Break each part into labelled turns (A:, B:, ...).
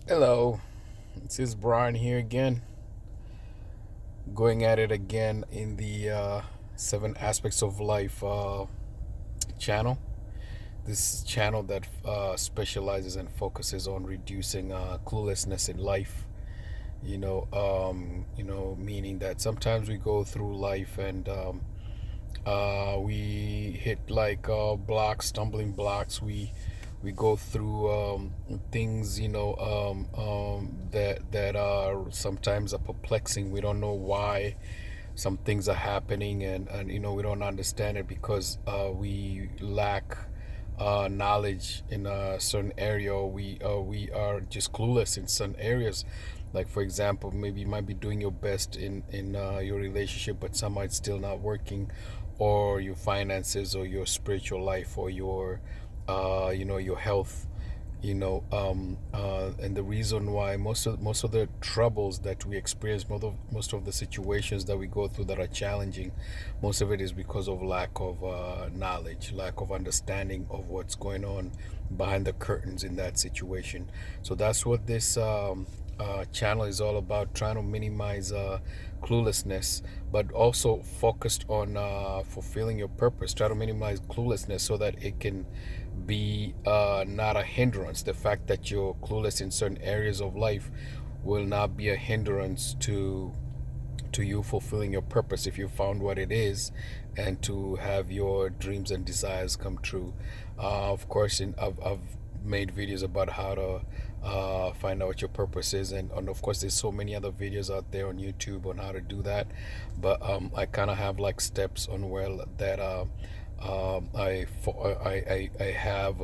A: Hello, this is Brian here again, going at it again in the Seven Aspects of Life channel. This channel that specializes and focuses on reducing cluelessness in life. Meaning that sometimes we go through life and we hit like blocks, stumbling blocks. We go through things, that are sometimes are perplexing. We don't know why some things are happening, and we don't understand it because we lack knowledge in a certain area, or we are just clueless in certain areas. Like for example, maybe you might be doing your best in your relationship, but some might still not working, or your finances, or your spiritual life, or your health. And the reason why most of the troubles that we experience, most of the situations that we go through that are challenging, most of it is because of lack of knowledge, lack of understanding of what's going on behind the curtains in that situation. So that's what this channel is all about, trying to minimize cluelessness, but also focused on fulfilling your purpose. Try to minimize cluelessness so that it can be not a hindrance. The fact that you're clueless in certain areas of life will not be a hindrance to you fulfilling your purpose if you found what it is, and to have your dreams and desires come true. Of course, I've made videos about how to find out what your purpose is, and of course there's so many other videos out there on YouTube on how to do that. But I kind of have like steps on where that I have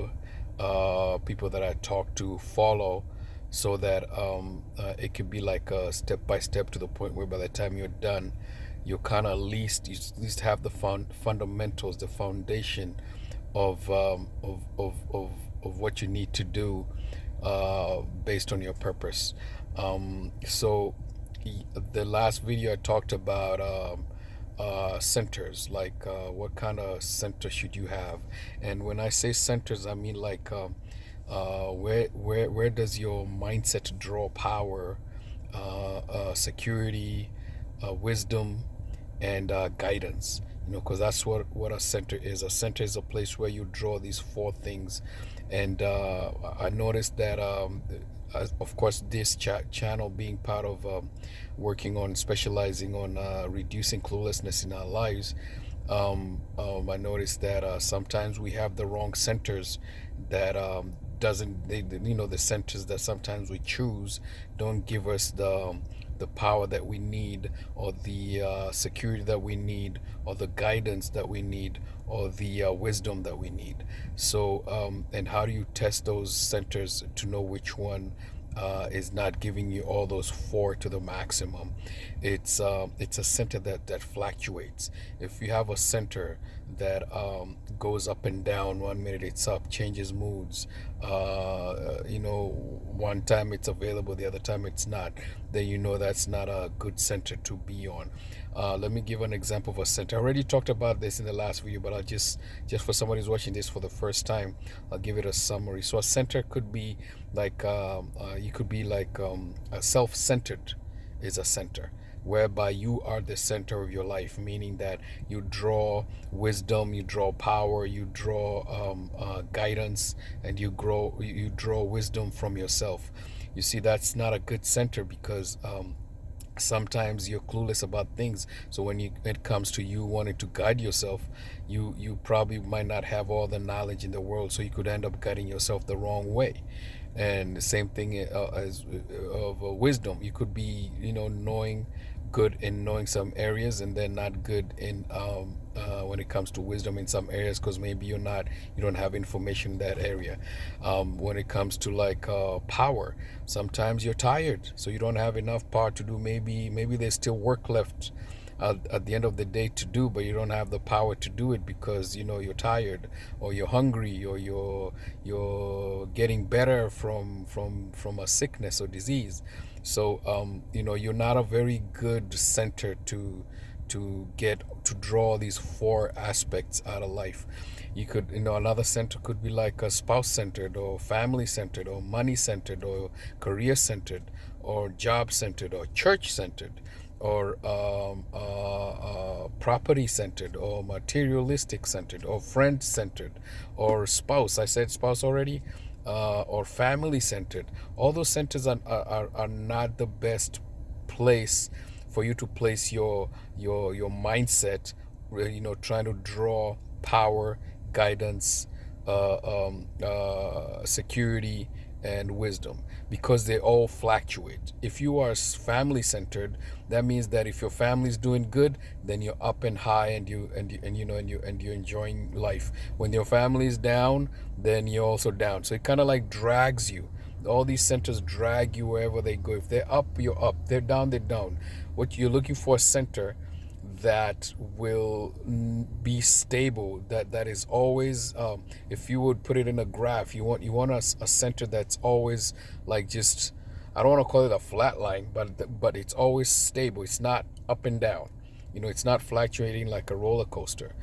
A: people that I talk to follow, so that it could be like a step by step, to the point where by the time you're done, you kind of at least have the fundamentals, the foundation of what you need to do based on your purpose. So the last video I talked about centers, like what kind of center should you have. And when I say centers, I mean like where does your mindset draw power, security, wisdom, and guidance. Because that's what a center is. A center is a place where you draw these four things. And I noticed that, of course, this channel being part of working on specializing on reducing cluelessness in our lives, I noticed that sometimes we have the wrong centers that doesn't the centers that sometimes we choose don't give us the power that we need, or the security that we need, or the guidance that we need, or the wisdom that we need. So, and how do you test those centers to know which one is not giving you all those four to the maximum? It's a center that fluctuates. If you have a center that goes up and down, one minute it's up, changes moods, one time it's available, the other time it's not, then that's not a good center to be on. Let me give an example of a center. I already talked about this in the last video, but I'll just for somebody who's watching this for the first time, I'll give it a summary. So a center could be like you could be like a self-centered is a center, whereby you are the center of your life, meaning that you draw wisdom, you draw power, you draw guidance, and you draw wisdom from yourself. You see, that's not a good center, because sometimes you're clueless about things. So when it comes to you wanting to guide yourself, you probably might not have all the knowledge in the world, so you could end up guiding yourself the wrong way. And the same thing as of wisdom. You could be knowing good in knowing some areas, and then not good in when it comes to wisdom in some areas, because maybe you don't have information in that area. When it comes to like power, sometimes you're tired, so you don't have enough power to do. Maybe there's still work left at the end of the day to do, but you don't have the power to do it because you're tired, or you're hungry, or you're getting better from a sickness or disease. So you're not a very good center to get to draw these four aspects out of life. You could, another center could be like a spouse centered or family centered or money centered or career centered or job centered or church centered or property centered or materialistic centered or friend centered or spouse. I said spouse already. Or family centered. All those centers are not the best place for you to place your mindset, trying to draw power, guidance, security, and wisdom, because they all fluctuate. If you are family centered, that means that if your family is doing good, then you're up and high, and you're enjoying life. When your family is down, then you're also down. So it kind of like drags you. All these centers drag you wherever they go. If they're up, you're up. They're down, they're down. What you're looking for, a center that will be stable, that is always, if you would put it in a graph, you want a center that's always like, just, I don't want to call it a flat line, but it's always stable. It's not up and down. It's not fluctuating like a roller coaster.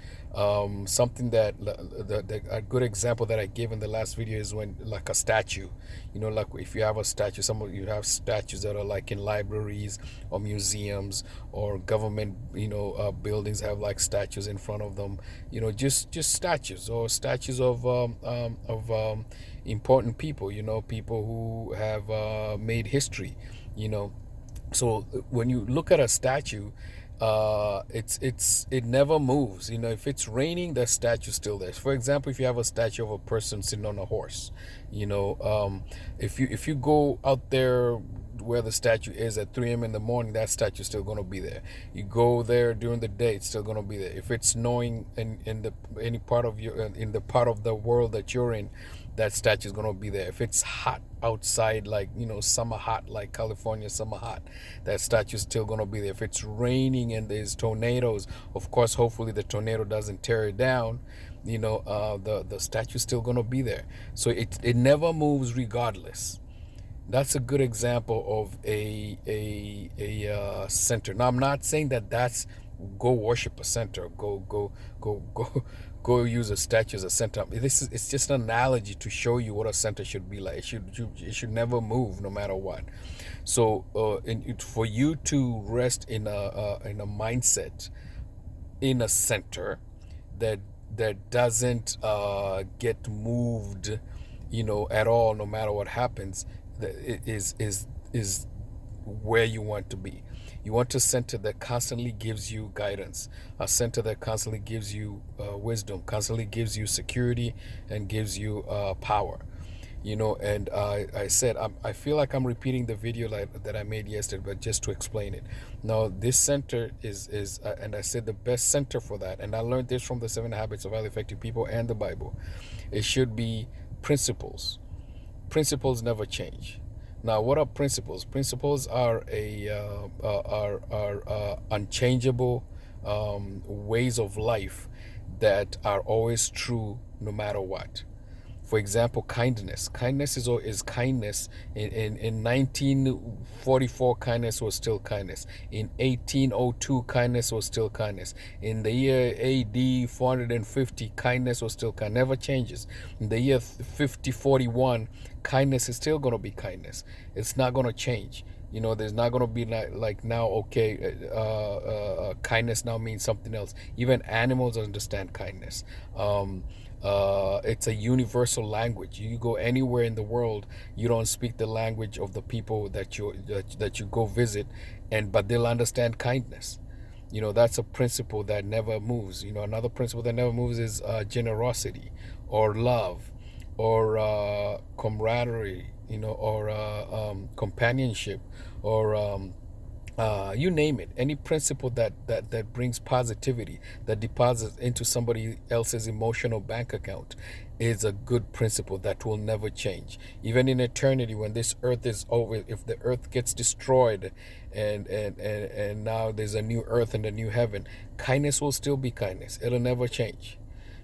A: Something that a good example that I gave in the last video is when, like a statue, like if you have a statue, you have statues that are like in libraries or museums or government, buildings have like statues in front of them, just statues, or statues of important people, people who have made history, you know. So when you look at a statue, it never moves. If it's raining, the statue's still there. For example, if you have a statue of a person sitting on a horse, if you go out there where the statue is at 3 a.m. in the morning, that statue's still going to be there. You go there during the day, it's still going to be there. If it's snowing in the part of the world that you're in, that statue is going to be there. If it's hot outside, like, summer hot, like California summer hot, that statue is still going to be there. If it's raining and there's tornadoes, of course, hopefully the tornado doesn't tear it down, the statue is still going to be there. So it never moves regardless. That's a good example of a center. Now, I'm not saying that's go worship a center, go use a statue as a center. It's just an analogy to show you what a center should be like. It should never move, no matter what. So for you to rest in a mindset in a center that doesn't get moved, at all, no matter what happens, is where you want to be. You want a center that constantly gives you guidance, a center that constantly gives you wisdom, constantly gives you security, and gives you power. And I said, I feel like I'm repeating the video that I made yesterday, but just to explain it. Now, this center is and I said the best center for that, and I learned this from the 7 Habits of Highly Effective People and the Bible. It should be principles. Principles never change. Now, what are principles? Principles are unchangeable ways of life that are always true, no matter what. For example, kindness. Kindness is kindness. In 1944, kindness was still kindness. In 1802, kindness was still kindness. In the year AD 450, kindness was still kindness. Never changes. In the year 5041, kindness is still going to be kindness. It's not going to change. There's not going to be like now, okay, kindness now means something else. Even animals understand kindness. It's a universal language. You go anywhere in the world, you don't speak the language of the people that you go visit, but they'll understand kindness. That's a principle that never moves. Another principle that never moves is generosity, or love, or camaraderie, or companionship, or you name it. Any principle that brings positivity, that deposits into somebody else's emotional bank account, is a good principle that will never change. Even in eternity, when this earth is over, if the earth gets destroyed and now there's a new earth and a new heaven, kindness will still be kindness. It'll never change.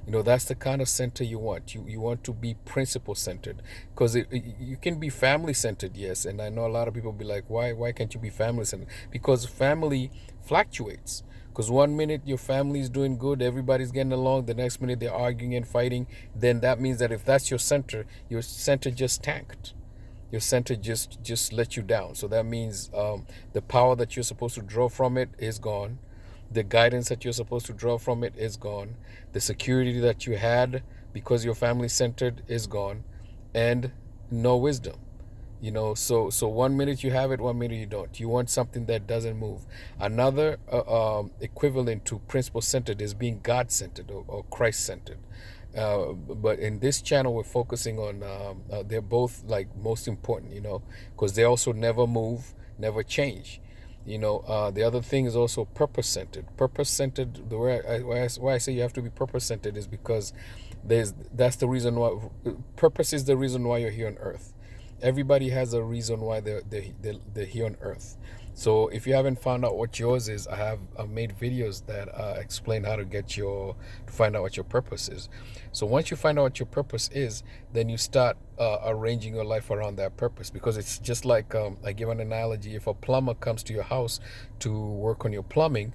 A: That's the kind of center you want. You want to be principle centered, because you can be family centered, yes. And I know a lot of people be like, why can't you be family centered? Because family fluctuates. Because one minute your family is doing good, everybody's getting along, the next minute they're arguing and fighting. Then that means that if that's your center just tanked. Your center just let you down. So that means the power that you're supposed to draw from it is gone. The guidance that you're supposed to draw from it is gone. The security that you had because your family centered is gone, and no wisdom. So one minute you have it, one minute you don't. You want something that doesn't move. Another equivalent to principle centered is being God centered or Christ centered. But in this channel, we're focusing on they're both like most important, because they also never move, never change. The other thing is also purpose centered. Purpose centered, the why I say you have to be purpose centered is because that's the reason why. Purpose is the reason why you're here on earth. Everybody has a reason why they're here on earth. So if you haven't found out what yours is, I've made videos that explain how to find out what your purpose is. So once you find out what your purpose is, then you start arranging your life around that purpose. Because it's just like I give an analogy: if a plumber comes to your house to work on your plumbing,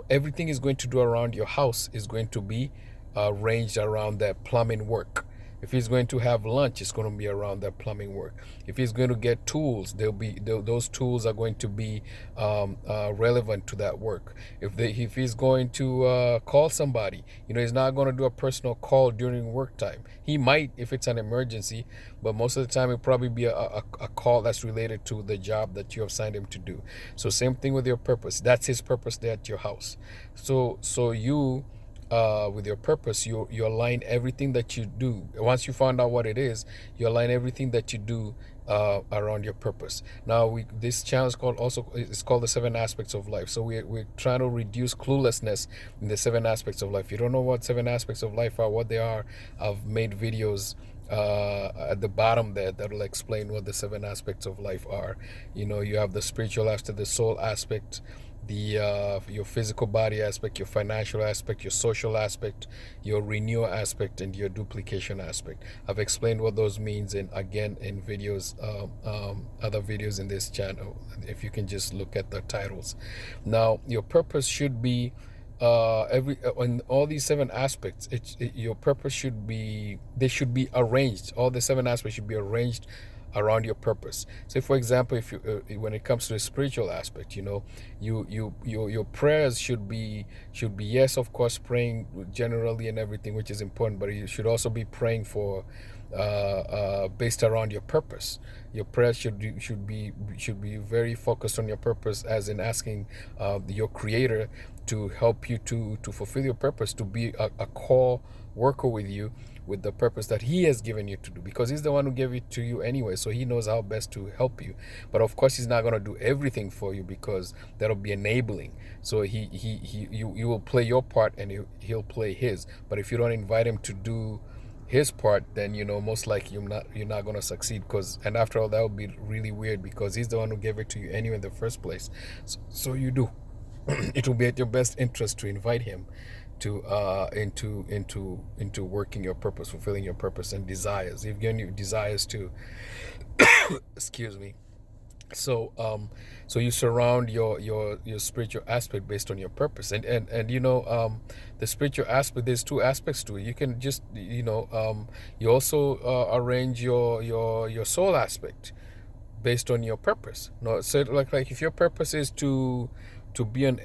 A: everything is going to do around your house is going to be arranged around that plumbing work. If he's going to have lunch, it's going to be around that plumbing work. If he's going to get tools, those tools are going to be relevant to that work. If he's going to call somebody, he's not going to do a personal call during work time. He might if it's an emergency, but most of the time it'll probably be a call that's related to the job that you have signed him to do. So same thing with your purpose. That's his purpose there at your house. So you. With your purpose, you align everything that you do. Once you find out what it is, you align everything that you do around your purpose. Now, this channel is called the 7 aspects of life. So we're trying to reduce cluelessness in the 7 aspects of life. If you don't know what 7 aspects of life are, what they are, I've made videos at the bottom there that will explain what the 7 aspects of life are. You have the spiritual aspect, the soul aspect, your physical body aspect, your financial aspect, your social aspect, your renewal aspect, and your duplication aspect. I've explained what those means in videos, other videos in this channel. If you can just look at the titles. Now, your purpose should be in all these 7 aspects. Your purpose should be arranged. All the 7 aspects should be arranged around your purpose. So for example, if you when it comes to the spiritual aspect, your prayers should be yes, of course, praying generally and everything, which is important, but you should also be praying for based around your purpose. Your prayers should be very focused on your purpose, as in asking your creator to help you to fulfill your purpose, to be a core worker with you, with the purpose that he has given you to do, because he's the one who gave it to you anyway, so he knows how best to help you. But of course he's not going to do everything for you, because that'll be enabling. So you will play your part and he'll play his. But if you don't invite him to do his part, then most likely you're not going to succeed, and after all, that would be really weird, because he's the one who gave it to you anyway in the first place. So you do it will be at your best interest to invite him to into working your purpose, fulfilling your purpose and desires. He's given you desires too. Excuse me. So you surround your spiritual aspect based on your purpose, and the spiritual aspect, there's 2 aspects to it. You can just you also arrange your soul aspect based on your purpose. No, so like if your purpose is to be an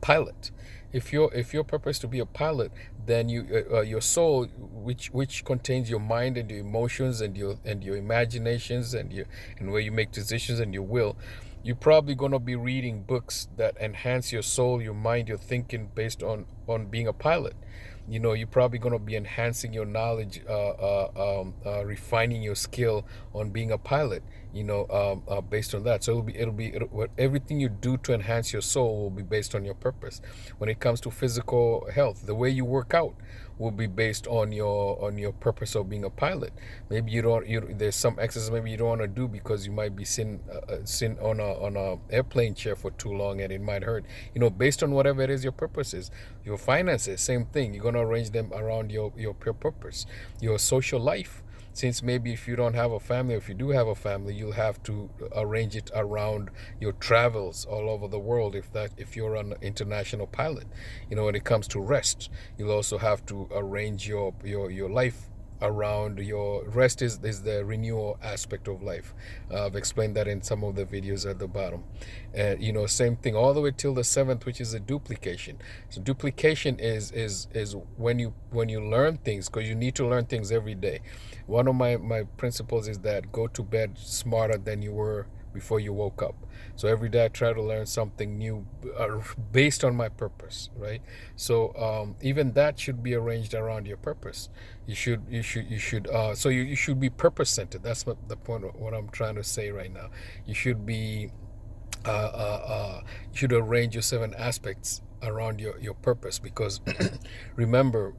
A: pilot. If your purpose to be a pilot, then your soul, which contains your mind and your emotions and your imaginations and where you make decisions and your will, you're probably going to be reading books that enhance your soul, your mind, your thinking based on being a pilot. You're probably going to be enhancing your knowledge, refining your skill on being a pilot, based on that. So everything you do to enhance your soul will be based on your purpose. When it comes to physical health, the way you work out will be based on your purpose of being a pilot. Maybe there's some exercise maybe you don't want to do because you might be sitting on a airplane chair for too long and it might hurt. Based on whatever it is your purpose is. Your finances, same thing. You're going to arrange them around your purpose. Your social life, since maybe if you don't have a family, if you do have a family, you'll have to arrange it around your travels all over the world. If you're an international pilot, when it comes to rest, you'll also have to arrange your life around your rest. Is the renewal aspect of life. I've explained that in some of the videos at the bottom. And same thing all the way till the seventh, which is a duplication. So duplication is when you learn things, because you need to learn things every day. One of my principles is that go to bed smarter than you were before you woke up. So every day I try to learn something new based on my purpose, right? So even that should be arranged around your purpose. You should be purpose centered. That's what the point of what I'm trying to say right now. You should be you should arrange your seven aspects around your purpose, because remember,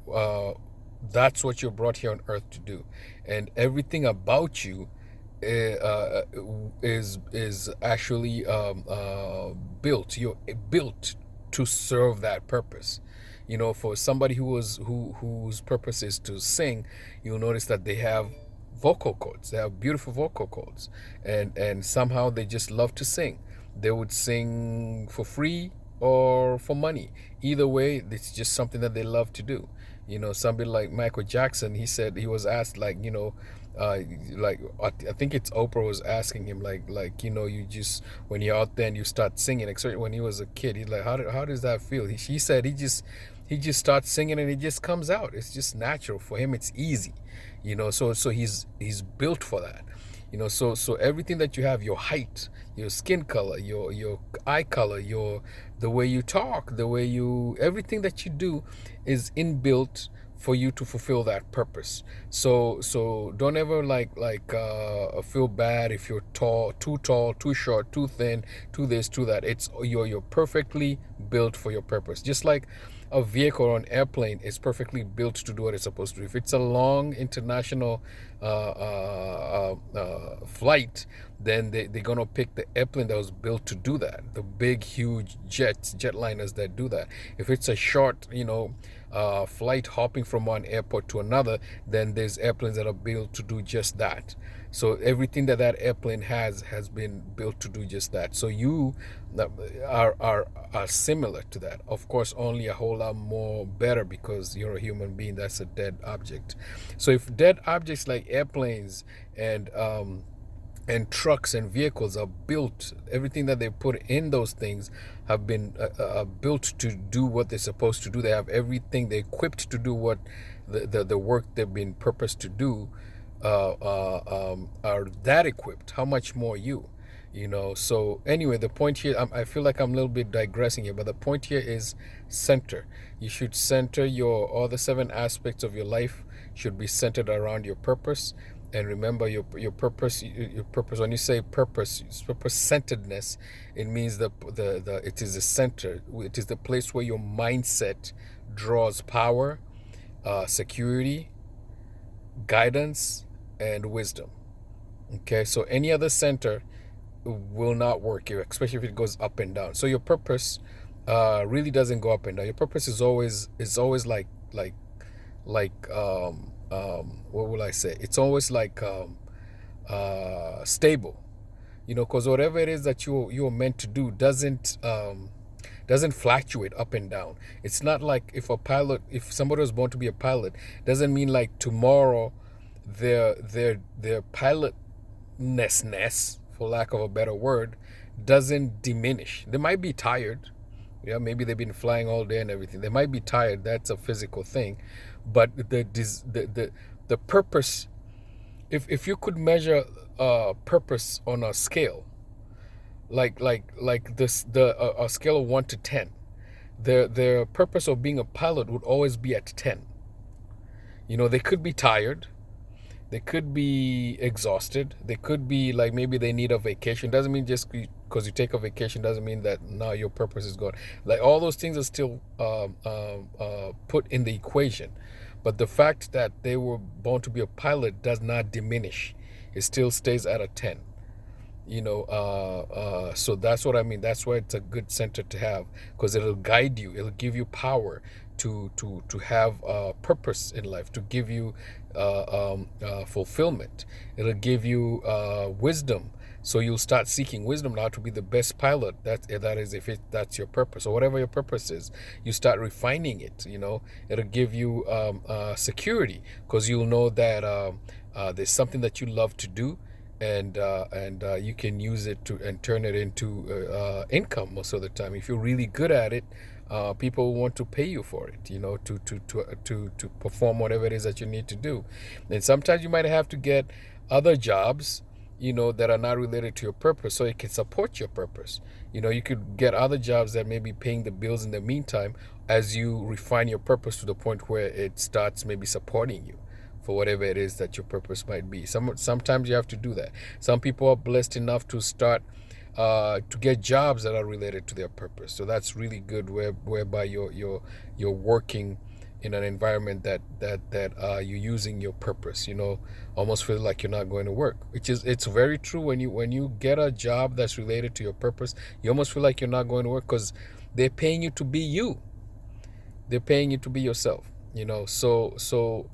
A: that's what you're brought here on earth to do, and everything about you is actually built. You're built to serve that purpose. For somebody whose purpose is to sing, you'll notice that they have vocal cords. They have beautiful vocal cords, and somehow they just love to sing. They would sing for free or for money. Either way, it's just something that they love to do. Somebody like Michael Jackson, he said, he was asked, like I think it's Oprah was asking him, you just, when you're out there and you start singing, especially when he was a kid, he's like, how does that feel? He said he just starts singing and it just comes out. It's just natural for him. It's easy, so he's built for that. So everything that you have, your height, your skin color, your eye color, the way you talk, everything that you do is inbuilt for you to fulfill that purpose. So don't ever feel bad if you're tall, too short, too thin, too this, too that. It's you're perfectly built for your purpose. Just like a vehicle or an airplane is perfectly built to do what it's supposed to do. If it's a long international flight, then they're going to pick the airplane that was built to do that. The big, huge jetliners that do that. If it's a short, flight hopping from one airport to another, then there's airplanes that are built to do just that. So everything that airplane has been built to do just that. So you are similar to that. Of course, only a whole lot more better, because you're a human being. That's a dead object. So if dead objects like airplanes and trucks and vehicles are built, everything that they put in those things have been built to do what they're supposed to do. They have everything. They're equipped to do what the work they've been purposed to do. Are that equipped, how much more you? So anyway, the point here, I feel like I'm a little bit digressing here, but the point here is center. You should center all the seven aspects of your life should be centered around your purpose. And remember, your purpose. Your purpose. When you say purpose centeredness, it means it is the center. It is the place where your mindset draws power, security, guidance, and wisdom. Okay, so any other center will not work here, especially if it goes up and down. So your purpose really doesn't go up and down. Your purpose is always what will I say? It's always stable, because whatever it is that you're meant to do doesn't fluctuate up and down. It's not like if somebody was born to be a pilot, doesn't mean like tomorrow their pilotness, for lack of a better word, doesn't diminish. They might be tired. Yeah, maybe they've been flying all day and everything. They might be tired. That's a physical thing, but the purpose. If you could measure purpose on a scale, like a scale of 1 to 10, the purpose of being a pilot would always be at 10. They could be tired. They could be exhausted. They could be like maybe they need a vacation. Doesn't mean just because you take a vacation doesn't mean that now your purpose is gone. Like all those things are still put in the equation. But the fact that they were born to be a pilot does not diminish. It still stays at a 10. So that's what I mean. That's why it's a good center to have, because it'll guide you. It'll give you power to have purpose in life, to give you fulfillment. It'll give you wisdom. So you'll start seeking wisdom now to be the best pilot. That is, if that's your purpose, or whatever your purpose is, you start refining it. It'll give you security, because you'll know that there's something that you love to do, and you can use it to and turn it into income most of the time. If you're really good at it, people want to pay you for it, to perform whatever it is that you need to do. And sometimes you might have to get other jobs, that are not related to your purpose, so it can support your purpose. You could get other jobs that may be paying the bills in the meantime, as you refine your purpose to the point where it starts maybe supporting you for whatever it is that your purpose might be. Sometimes you have to do that. Some people are blessed enough to start to get jobs that are related to their purpose. So that's really good, whereby you're working in an environment that you're using your purpose. Almost feel like you're not going to work, it's very true. When you get a job that's related to your purpose, you almost feel like you're not going to work, because they're paying you to be you. They're paying you to be yourself. So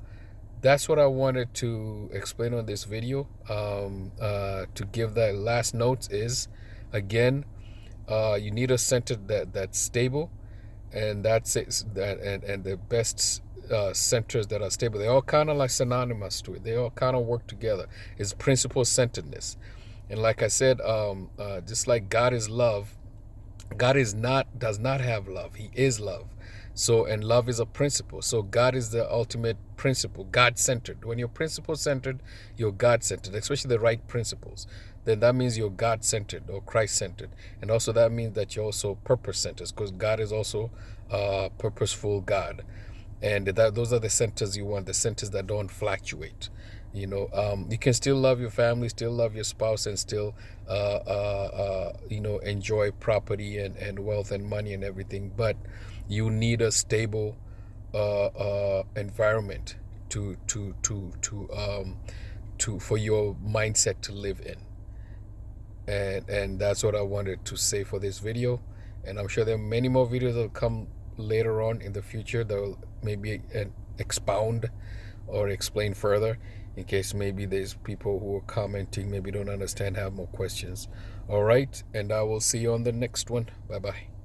A: that's what I wanted to explain on this video. To give that last notes is, again, you need a center that's stable, and that's it. And the best centers that are stable, they all kind of like synonymous to it. They all kind of work together. It's principle centeredness, and like I said, just like God is love, God does not have love. He is love. So, and love is a principle. So God is the ultimate principle, God-centered. When you're principle-centered, you're God-centered, especially the right principles. Then that means you're God-centered or Christ-centered. And also that means that you're also purpose-centered, because God is also a purposeful God. And those are the centers you want, the centers that don't fluctuate. You can still love your family, still love your spouse, and still enjoy property and wealth and money and everything, but you need a stable environment to for your mindset to live in. And that's what I wanted to say for this video. And I'm sure there are many more videos that will come later on in the future that will maybe expound or explain further, in case maybe there's people who are commenting, maybe don't understand, have more questions. All right, and I will see you on the next one. Bye bye.